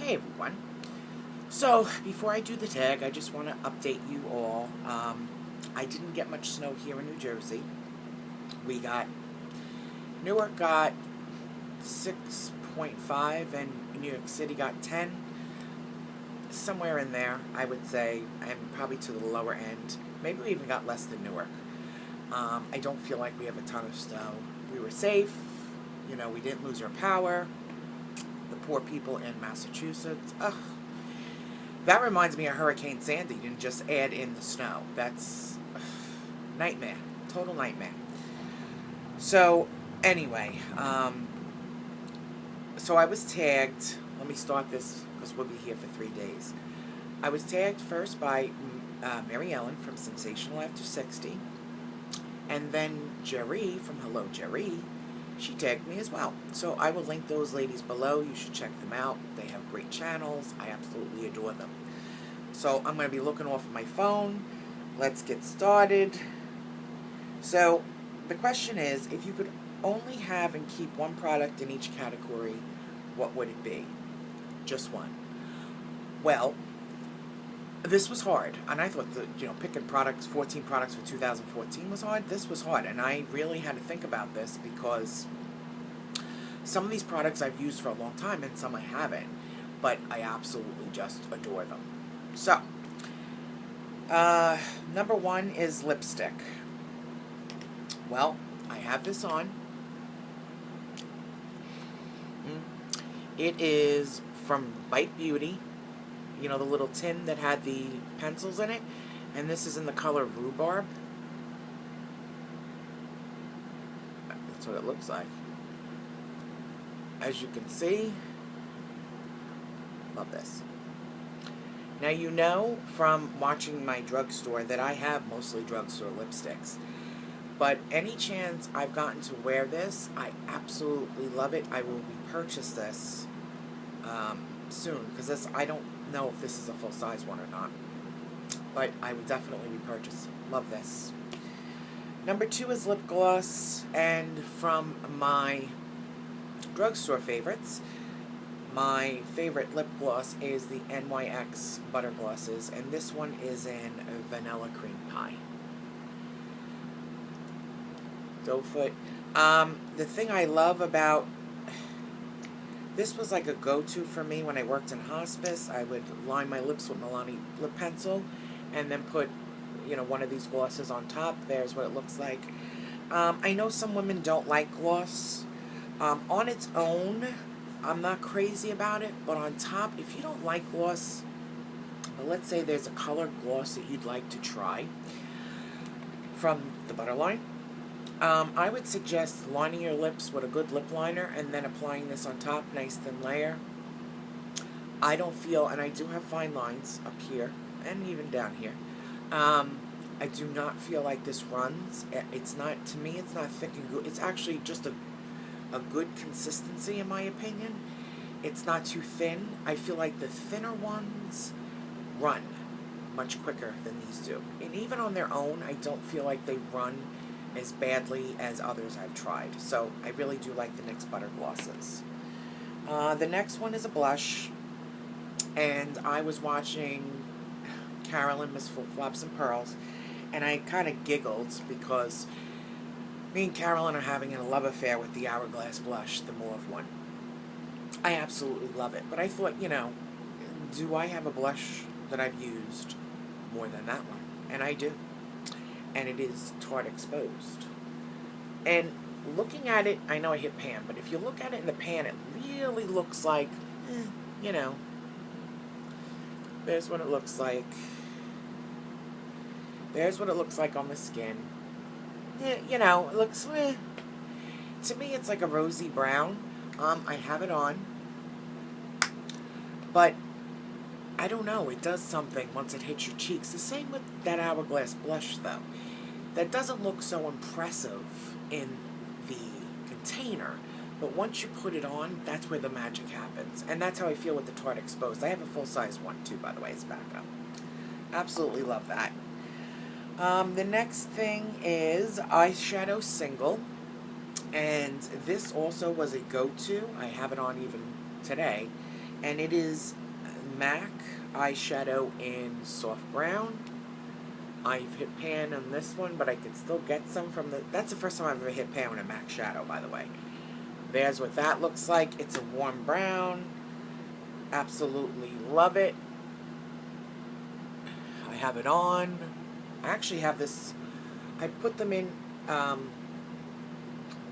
Hey everyone. So, before I do the tag, I just want to update you all. I didn't get much snow here in New Jersey. Newark got 6.5 and New York City got 10. Somewhere in there, I would say, and probably to the lower end. Maybe we even got less than Newark. I don't feel like we have a ton of snow. We were safe. We didn't lose our power. The poor people in Massachusetts. Ugh. That reminds me of Hurricane Sandy. You didn't just add in the snow. That's nightmare. Total nightmare. So, anyway, so I was tagged. Let me start this because we'll be here for 3 days. I was tagged first by Maryellen from Sensational After 60. And then Jeree from Hello Jeree. She tagged me as well. So I will link those ladies below. You should check them out. They have great channels. I absolutely adore them. So I'm going to be looking off my phone. Let's get started. So the question is, if you could only have and keep one product in each category, what would it be? Just one. Well, this was hard, and I thought that, picking 14 products for 2014 was hard. This was hard, and I really had to think about this because some of these products I've used for a long time and some I haven't, but I absolutely just adore them. So, number one is lipstick. Well, I have this on. It is from Bite Beauty. The little tin that had the pencils in it. And this is in the color Rhubarb. That's what it looks like. As you can see, love this. Now from watching my drugstore that I have mostly drugstore lipsticks. But any chance I've gotten to wear this, I absolutely love it. I will repurchase this soon, because I don't know if this is a full-size one or not, but I would definitely repurchase. Love this. Number two is lip gloss, and from my drugstore favorites, my favorite lip gloss is the NYX Butter Glosses, and this one is in Vanilla Cream Pie. Doe foot. The thing I love about this was like a go-to for me when I worked in hospice. I would line my lips with Milani lip pencil and then put, one of these glosses on top. There's what it looks like. I know some women don't like gloss. On its own, I'm not crazy about it, but on top, if you don't like gloss, let's say there's a colored gloss that you'd like to try from the Butter line. I would suggest lining your lips with a good lip liner and then applying this on top, nice thin layer. I don't feel, and I do have fine lines up here and even down here. I do not feel like this runs. It's not, to me, it's not thick and good. It's actually just a good consistency in my opinion. It's not too thin. I feel like the thinner ones run much quicker than these do. And even on their own, I don't feel like they run as badly as others I've tried. So I really do like the NYX Butter Glosses. The next one is a blush, and I was watching Carolyn, Miss Flip Flops and Pearls, and I kind of giggled because me and Carolyn are having a love affair with the Hourglass blush, the mauve one. I absolutely love it, but I thought, do I have a blush that I've used more than that one? And I do. And it is Tarte Exposed. And looking at it, I know I hit pan, but if you look at it in the pan, it really looks like, there's what it looks like. There's what it looks like on the skin. It looks, to me, it's like a rosy brown. I have it on, but I don't know, it does something once it hits your cheeks. The same with that Hourglass blush, though. That doesn't look so impressive in the container, but once you put it on, that's where the magic happens. And that's how I feel with the Tarte Exposed. I have a full-size one, too, by the way, as backup. Absolutely love that. The next thing is Eyeshadow Single, and this also was a go-to. I have it on even today. and it is MAC eyeshadow in soft brown. I've hit pan on this one, but I could still get some from the... That's the first time I've ever hit pan with a MAC shadow, by the way. There's what that looks like. It's a warm brown. Absolutely love it. I have it on. I actually have this... I put them in the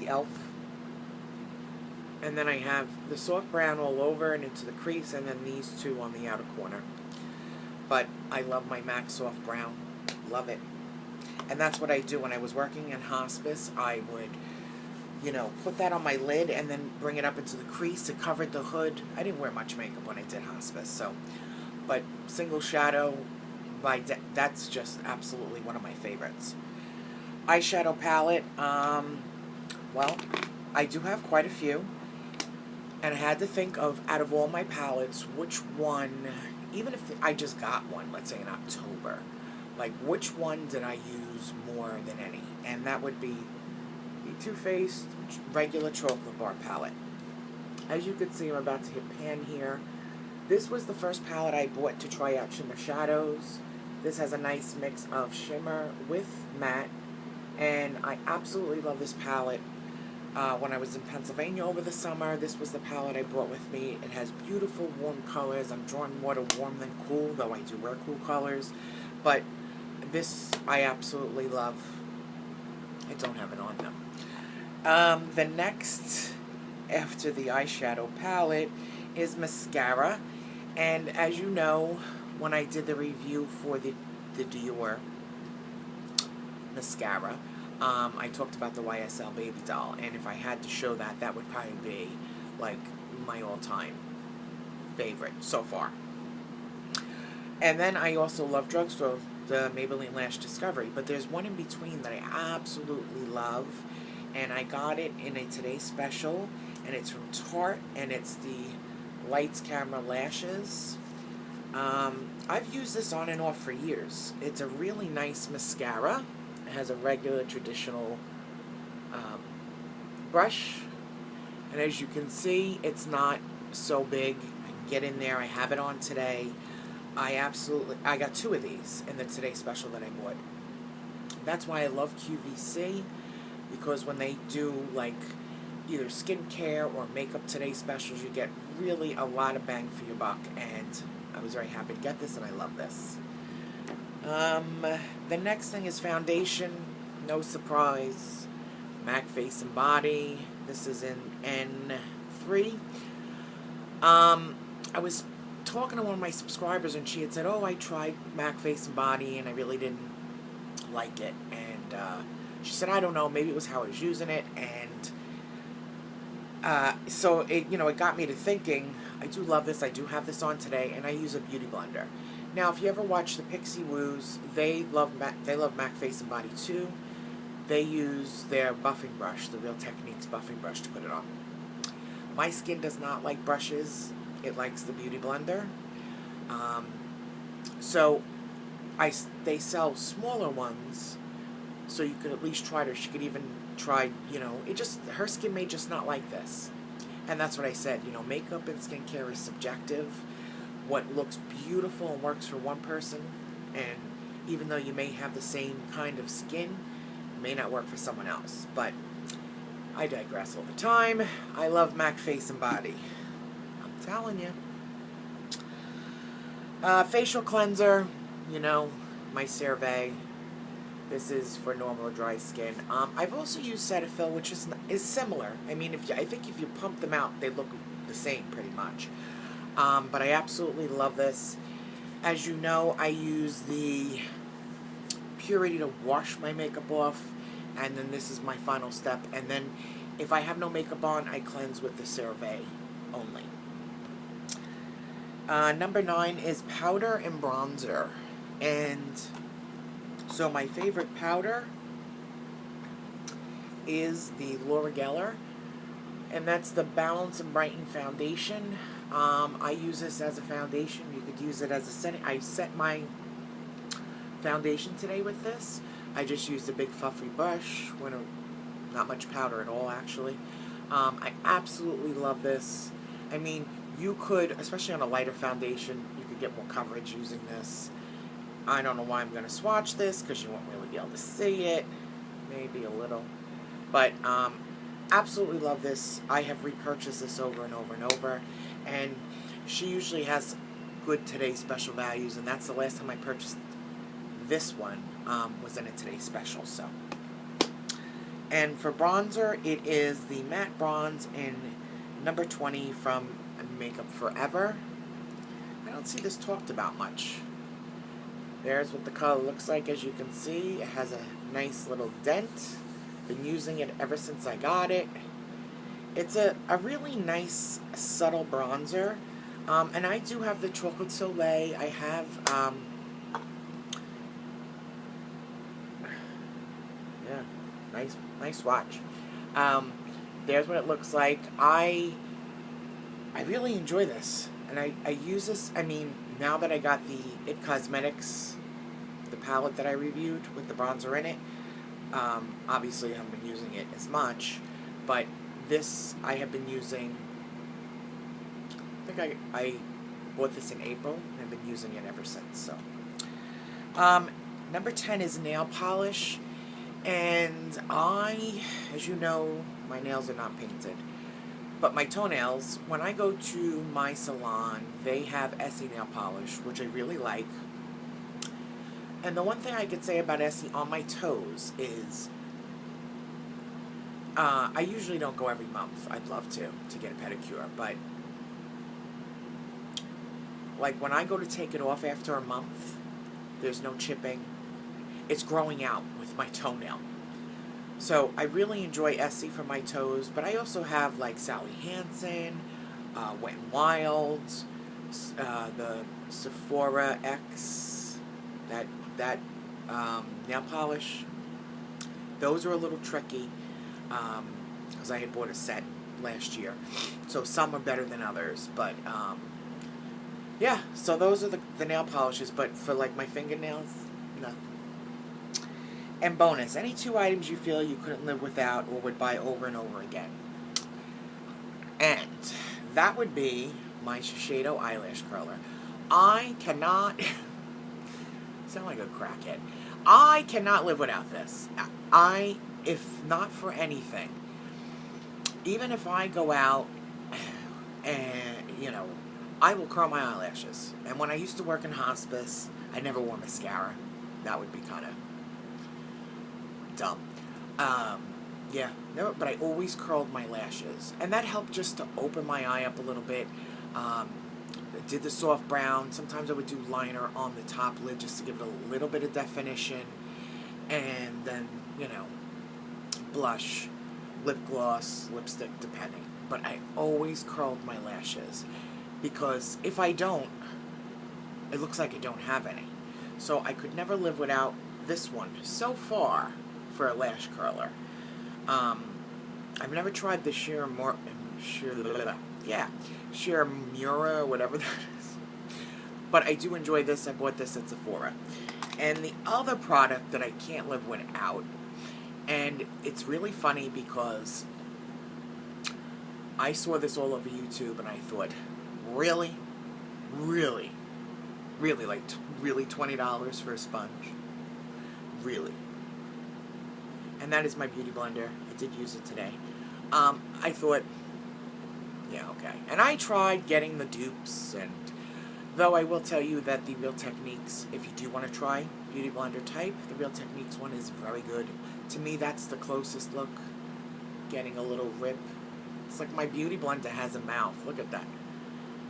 e.l.f. And then I have the soft brown all over and into the crease, and then these two on the outer corner. But I love my MAC soft brown. Love it. And that's what I do when I was working in hospice. I would, you know, put that on my lid and then bring it up into the crease. It covered the hood. I didn't wear much makeup when I did hospice, so. But single shadow, that's just absolutely one of my favorites. Eyeshadow palette. Well, I do have quite a few. And I had to think of, out of all my palettes, which one, even if I just got one, let's say in October, like which one did I use more than any? And that would be the Too Faced regular chocolate bar palette. As you can see, I'm about to hit pan here. This was the first palette I bought to try out shimmer shadows. This has a nice mix of shimmer with matte, and I absolutely love this palette. When I was in Pennsylvania over the summer, this was the palette I brought with me. It has beautiful warm colors. I'm drawn more to warm than cool, though I do wear cool colors. But this I absolutely love. I don't have it on though. The next, after the eyeshadow palette, is mascara. And as you know, when I did the review for the Dior mascara, I talked about the YSL Baby Doll, and if I had to show that, that would probably be like my all-time favorite so far. And then I also love drugstore, the Maybelline Lash Discovery, but there's one in between that I absolutely love, and I got it in a Today Special, and it's from Tarte, and it's the Lights Camera Lashes. I've used this on and off for years. It's a really nice mascara. It has a regular traditional brush, and as you can see, it's not so big. I can get in there. I have it on today. I got two of these in the Today Special that I bought. That's why I love QVC, because when they do like either skincare or makeup Today Specials, you get really a lot of bang for your buck, and I was very happy to get this, and I love this. The next thing is foundation. No surprise. MAC Face and Body. This is in N3. I was talking to one of my subscribers, and she had said, oh, I tried MAC Face and Body, and I really didn't like it. And she said, I don't know, maybe it was how I was using it. And so it got me to thinking, I do love this. I do have this on today, and I use a beauty blender. Now, if you ever watch the Pixie Woos, they love MAC Face and Body too. They use their buffing brush, the Real Techniques buffing brush, to put it on. My skin does not like brushes. It likes the beauty blender. So they sell smaller ones, so you could at least try it, or she could even try, her skin may just not like this. And that's what I said, makeup and skincare is subjective. What looks beautiful and works for one person, and even though you may have the same kind of skin, it may not work for someone else. But I digress all the time. I love MAC Face and Body. I'm telling you. Facial cleanser, my CeraVe. This is for normal or dry skin. I've also used Cetaphil, which is similar. I mean, I think if you pump them out, they look the same pretty much. But I absolutely love this. As you know, I use the Purity to wash my makeup off, and then this is my final step. And then if I have no makeup on, I cleanse with the CeraVe only. Number 9 is powder and bronzer. And so my favorite powder is the Laura Geller, and that's the Balance and Brighten Foundation. I use this as a foundation. You could use it as a setting. I set my foundation today with this. I just used a big fluffy brush, not much powder at all, actually. I absolutely love this. I mean, You could, especially on a lighter foundation, you could get more coverage using this. I don't know why I'm going to swatch this, because you won't really be able to see it. Maybe a little. But absolutely love this. I have repurchased this over and over and over. And she usually has good Today Special values. And that's the last time I purchased this one, was in a Today Special. So. And for bronzer, it is the matte bronze in number 20 from Makeup Forever. I don't see this talked about much. There's what the color looks like. As you can see, it has a nice little dent. Been using it ever since I got it. It's a really nice, subtle bronzer. And I do have the Chocolate Soleil. I have, yeah, nice swatch. There's what it looks like. I really enjoy this. And I use this, I mean, now that I got the It Cosmetics, the palette that I reviewed with the bronzer in it, obviously I haven't been using it as much, but this I have been using, I think I bought this in April, and I've been using it ever since, so. Number 10 is nail polish, and as you know, my nails are not painted. But my toenails, when I go to my salon, they have Essie nail polish, which I really like. And the one thing I could say about Essie on my toes is, I usually don't go every month. I'd love to get a pedicure. But, like, when I go to take it off after a month, there's no chipping. It's growing out with my toenail. So I really enjoy Essie for my toes, but I also have like Sally Hansen, Wet n Wild, the Sephora X, that nail polish. Those are a little tricky, because I had bought a set last year. So some are better than others, but yeah, so those are the nail polishes, but for like my fingernails, nothing. And bonus, any 2 items you feel you couldn't live without or would buy over and over again. And that would be my Shiseido eyelash curler. I cannot, sound like a crackhead. I cannot live without this. If not for anything, even if I go out and, you know, I will curl my eyelashes. And when I used to work in hospice, I never wore mascara. That would be kind of dumb. Yeah, never, but I always curled my lashes, and that helped just to open my eye up a little bit. I did the soft brown. Sometimes I would do liner on the top lid just to give it a little bit of definition, and then, you know, blush, lip gloss, lipstick, depending. But I always curled my lashes, because if I don't, it looks like I don't have any. So I could never live without this one so far for a lash curler. I've never tried the Sheer Mura, whatever that is. But I do enjoy this. I bought this at Sephora. And the other product that I can't live without, and it's really funny because I saw this all over YouTube and I thought, really? Really? Really? Like, really $20 for a sponge? Really? And that is my beauty blender. I did use it today. I thought, yeah, okay. And I tried getting the dupes, and though I will tell you that the Real Techniques, if you do want to try beauty blender type, the Real Techniques one is very good. To me, that's the closest look. Getting a little rip. It's like my beauty blender has a mouth. Look at that.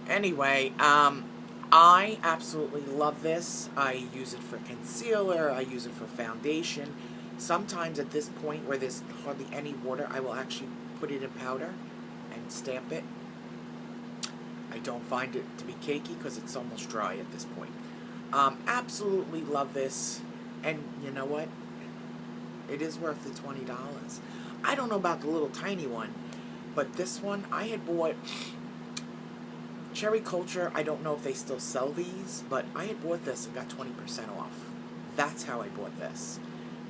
Anyway, I absolutely love this. I use it for concealer. I use it for foundation. Sometimes at this point where there's hardly any water, I will actually put it in powder and stamp it. I don't find it to be cakey because it's almost dry at this point. Absolutely love this. And you know what? It is worth the $20. I don't know about the little tiny one, but this one, I had bought Cherry Culture. I don't know if they still sell these, but I had bought this and got 20% off. That's how I bought this.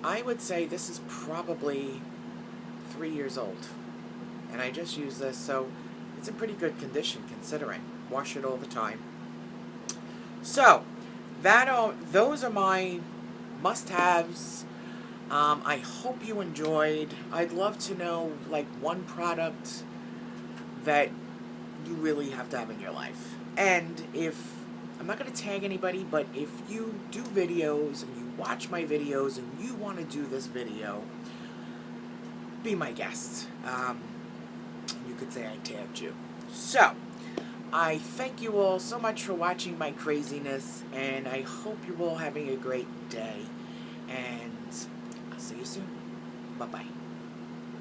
I would say this is probably 3 years old. And I just use this, so It's in pretty good condition considering. Wash it all the time. So, those are my must-haves. I hope you enjoyed. I'd love to know, like, one product that you really have to have in your life. And if, I'm not going to tag anybody, but if you do videos and you watch my videos and you want to do this video, be my guest. You could say I tagged you. So, I thank you all so much for watching my craziness, and I hope you're all having a great day. And I'll see you soon. Bye-bye.